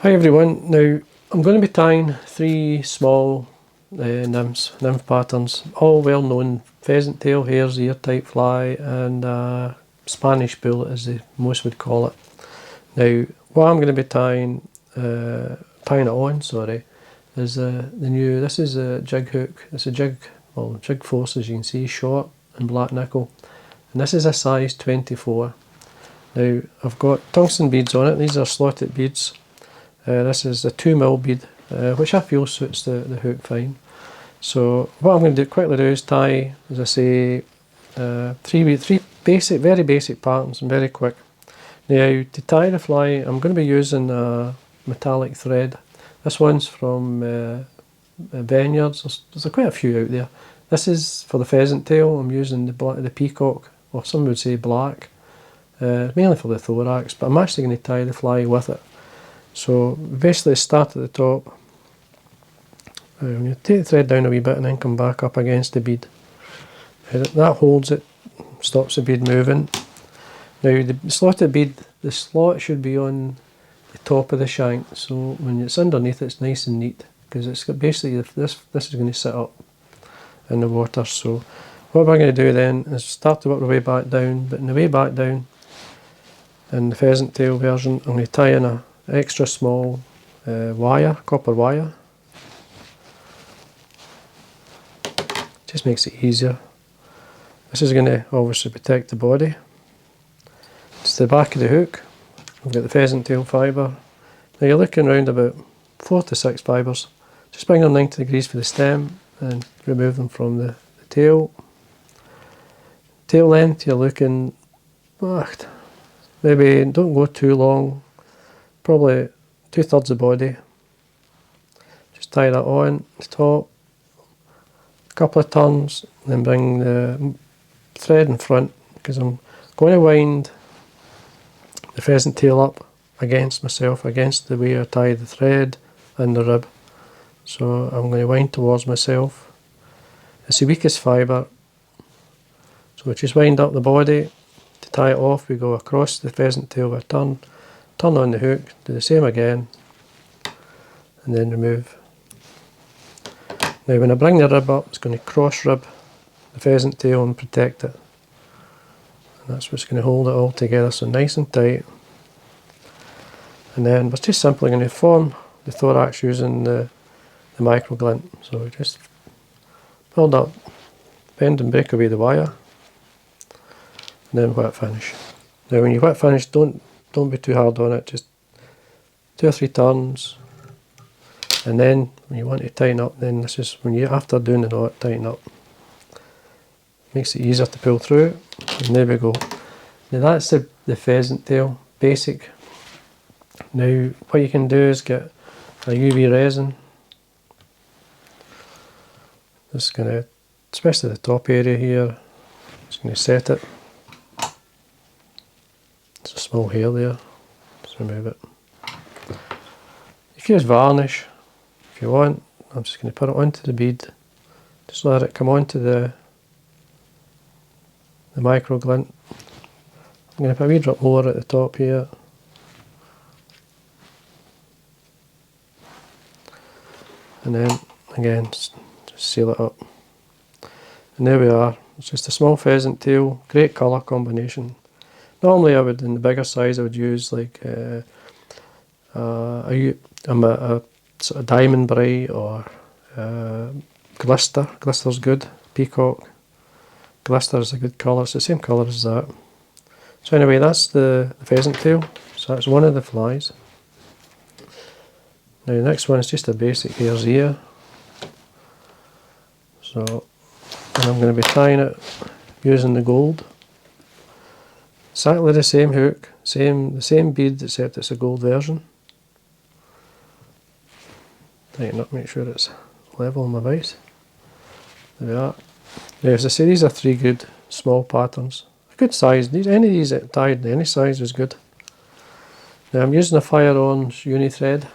Hi everyone, now I'm going to be tying three small nymph patterns, all well known: pheasant tail, hare's ear type fly, and Spanish bullet as the most would call it. Now what I'm going to be tying it on, is this is a jig hook. It's a jig force, as you can see, short and black nickel, and this is a size 24. Now I've got tungsten beads on it. These are slotted beads. This is a 2mm bead, which I feel suits the hook fine. So what I'm going to quickly do is tie, as I say, three very basic patterns and very quick. Now to tie the fly, I'm going to be using a metallic thread. This one's from Veniards. There's quite a few out there. This is for the pheasant tail. I'm using the Peacock, or some would say black, mainly for the thorax, but I'm actually going to tie the fly with it. So basically start at the top. I'm going to take the thread down a wee bit and then come back up against the bead. That holds it, stops the bead moving. Now the slotted bead, the slot should be on the top of the shank, so when it's underneath it's nice and neat, because it's got basically this is going to sit up in the water. So what we're going to do then is start to work the way back down, but in the way back down, in the pheasant tail version, I'm going to tie in a extra small copper wire. Just makes it easier. This is going to obviously protect the body. It's the back of the hook. We've got the pheasant tail fibre. Now you're looking around about 4 to 6 fibres. Just bring them 90 degrees for the stem and remove them from the tail. Tail length, you're looking, maybe don't go too long, probably 2/3 the body. Just tie that on the top, a couple of turns, then bring the thread in front, because I'm going to wind the pheasant tail up against myself, against the way I tie the thread and the rib. So I'm going to wind towards myself. It's the weakest fibre, so we just wind up the body. To tie it off, we go across the pheasant tail with a turn on the hook, do the same again, and then remove. Now when I bring the rib up, it's going to cross rib the pheasant tail and protect it. And that's what's going to hold it all together, so nice and tight. And then we're just simply going to form the thorax using the Micro-Glint. So we just build up, bend and break away the wire, and then wet finish. Now when you wet finish, don't be too hard on it, just 2 or 3 turns, and then when you want to tighten up, then this is when you, after doing the knot, tighten up. Makes it easier to pull through, and there we go. Now that's the pheasant tail, basic. Now what you can do is get a UV resin. Just going to, especially the top area here, just going to set it. There's a small hair there, just remove it. You can use varnish if you want. I'm just going to put it onto the bead, just let it come onto the Micro-Glint. I'm going to put a wee drop more at the top here. And then again, just seal it up. And there we are. It's just a small pheasant tail, great colour combination. Normally I would, in the bigger size, I would use like a sort of diamond bright or glister. Glister's good. Peacock. Glister is a good colour. It's the same colour as that. So anyway, that's the pheasant tail. So that's one of the flies. Now the next one is just a basic hare's ear. So, and I'm going to be tying it using the gold. Exactly the same hook, the same bead, except it's a gold version. Tighten up, make sure it's level on my vise. There we are. Now as I say, these are 3 good small patterns. A good size. Any of these that tied any size is good. Now I'm using a fire orange uni thread.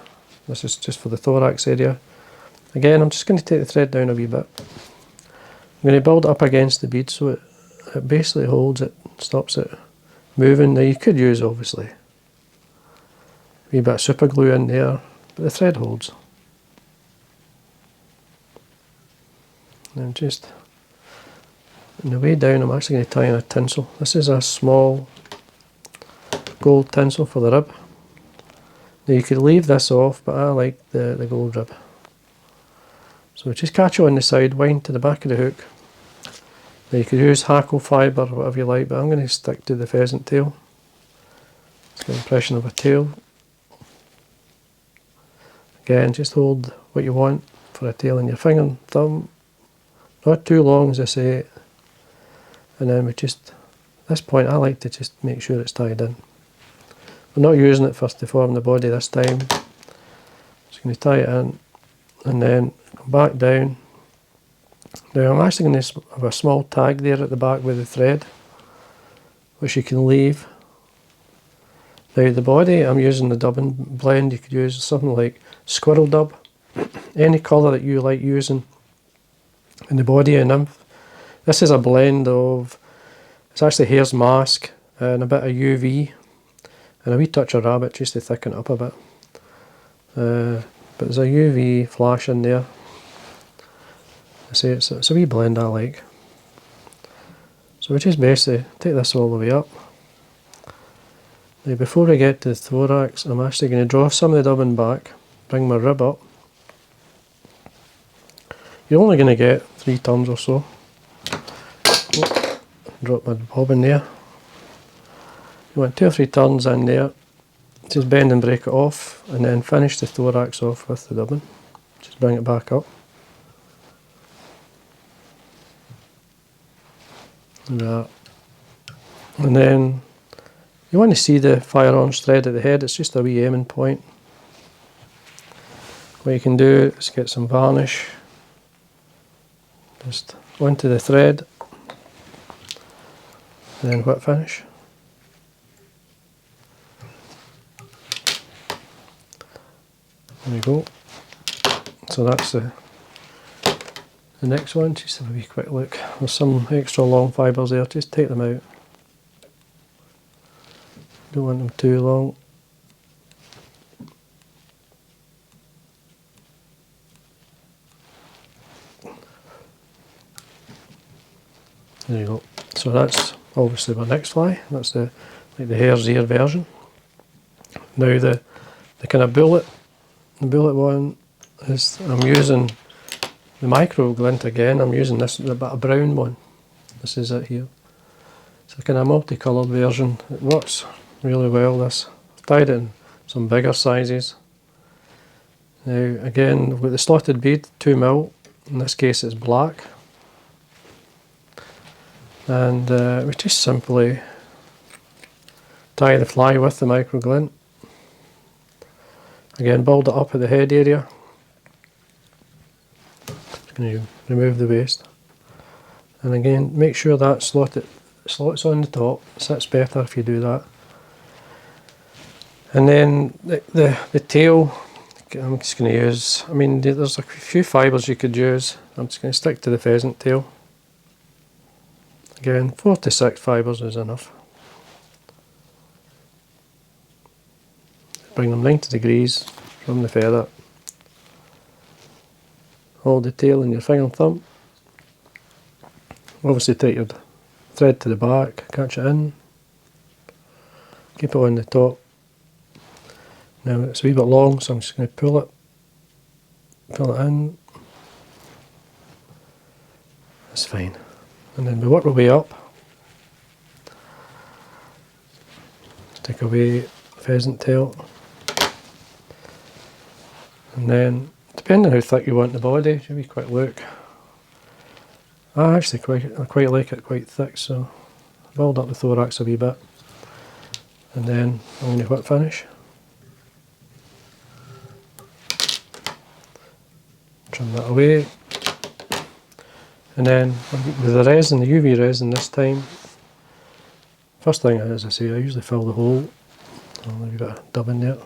This is just for the thorax area. Again, I'm just going to take the thread down a wee bit. I'm going to build it up against the bead so it basically holds it, stops it moving. Now you could use, obviously, wee bit of super glue in there, but the thread holds. And just on the way down, I'm actually going to tie in a tinsel. This is a small gold tinsel for the rib. Now you could leave this off, but I like the gold rib. So just catch it on the side, wind to the back of the hook. Now you could use hackle fibre or whatever you like, but I'm going to stick to the pheasant tail. It's got the impression of a tail. Again, just hold what you want for a tail in your finger and thumb. Not too long, as I say. And then we just, at this point, I like to just make sure it's tied in. We're not using it first to form the body this time. Just going to tie it in and then come back down. Now I'm actually going to have a small tag there at the back with the thread, which you can leave. Now the body, I'm using the dubbing blend. You could use something like squirrel dub, any colour that you like using in the body of Nymph. This is a blend of, it's actually Hare's mask and a bit of UV and a wee touch of rabbit just to thicken it up a bit. But there's a UV flash in there. I say it's a wee blend I like. So we just basically take this all the way up. Now before we get to the thorax, I'm actually going to draw some of the dubbing back, bring my rib up. You're only going to get 3 turns or so. Drop my bobbin there. You want 2 or 3 turns in there. Just bend and break it off and then finish the thorax off with the dubbing. Just bring it back up. Like that. And then you want to see the fire orange thread at the head. It's just a wee aiming point. What you can do is get some varnish just onto the thread and then whip finish. There we go. So that's the next one. Just have a wee quick look. There's some extra long fibres there, just take them out. Don't want them too long. There you go. So that's obviously my next fly. That's like the Hare's ear version. Now the kind of bullet, the bullet one is, I'm using the Micro-Glint again. I'm using this, a bit of brown one. This is it here. It's a kind of multicoloured version. It works really well, this. I've tied it in some bigger sizes. Now again, we've got the slotted bead, 2mm. In this case it's black. And we just simply tie the fly with the Micro-Glint. Again, build it up at the head area. Just going to remove the waste. And again, make sure that slots on the top. It sits better if you do that. And then the tail, I'm just going to use, I mean there's a few fibres you could use. I'm just going to stick to the pheasant tail. Again, 4 to 6 fibres is enough. Bring them 90 degrees from the feather. Hold the tail in your finger and thumb. Obviously take your thread to the back, catch it in. Keep it on the top. Now it's a wee bit long, so I'm just going to pull it in. That's fine. And then we work our way up. Take away the pheasant tail. And then, depending on how thick you want the body, give me a quick look. I actually quite like it quite thick, so build up the thorax a wee bit. And then I'm going to whip finish. Trim that away. And then with the resin, the UV resin this time, first thing, as I say, I usually fill the hole. I'll leave a bit of dub in there.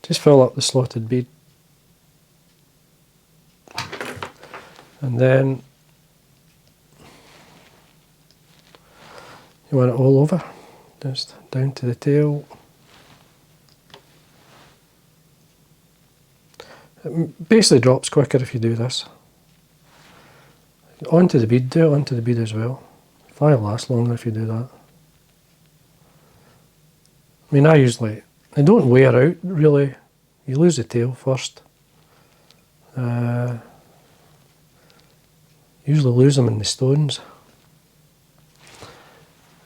Just fill up the slotted bead. And then You want it all over, just down to the tail. It basically drops quicker if you do this. Onto the bead, do it onto the bead as well. Fly will last longer if you do that. I mean, they don't wear out really. You lose the tail first. Usually lose them in the stones.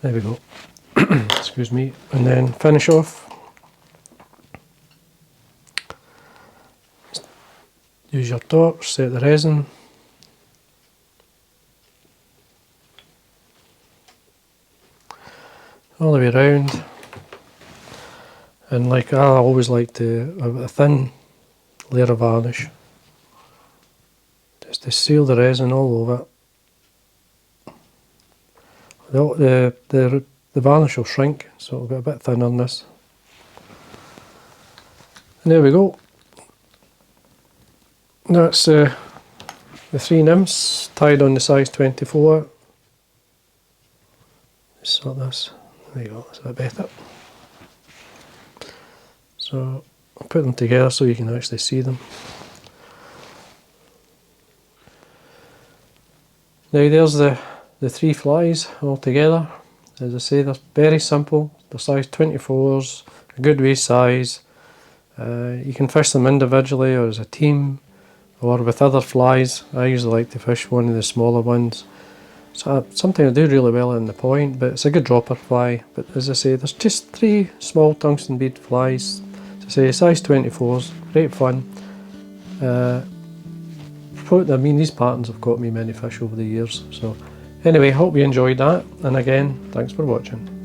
There we go. Excuse me. And then finish off. Use your torch, set the resin. All the way around. And like I always like to have a thin layer of varnish. Just to seal the resin all over. The varnish will shrink, so it'll get a bit thinner on this. And there we go. That's the 3 nymphs tied on the size 24. Just sort this. There you go, that's a bit better. So I'll put them together so you can actually see them. Now there's the 3 flies all together. As I say, they're very simple. They're size 24s, a good waist size. You can fish them individually or as a team or with other flies. I usually like to fish one of the smaller ones. So something I do really well in the point, but it's a good dropper fly. But as I say, there's just 3 small tungsten bead flies. As I say, size 24s, great fun. I mean, these patterns have caught me many fish over the years. So anyway, hope you enjoyed that. And again, thanks for watching.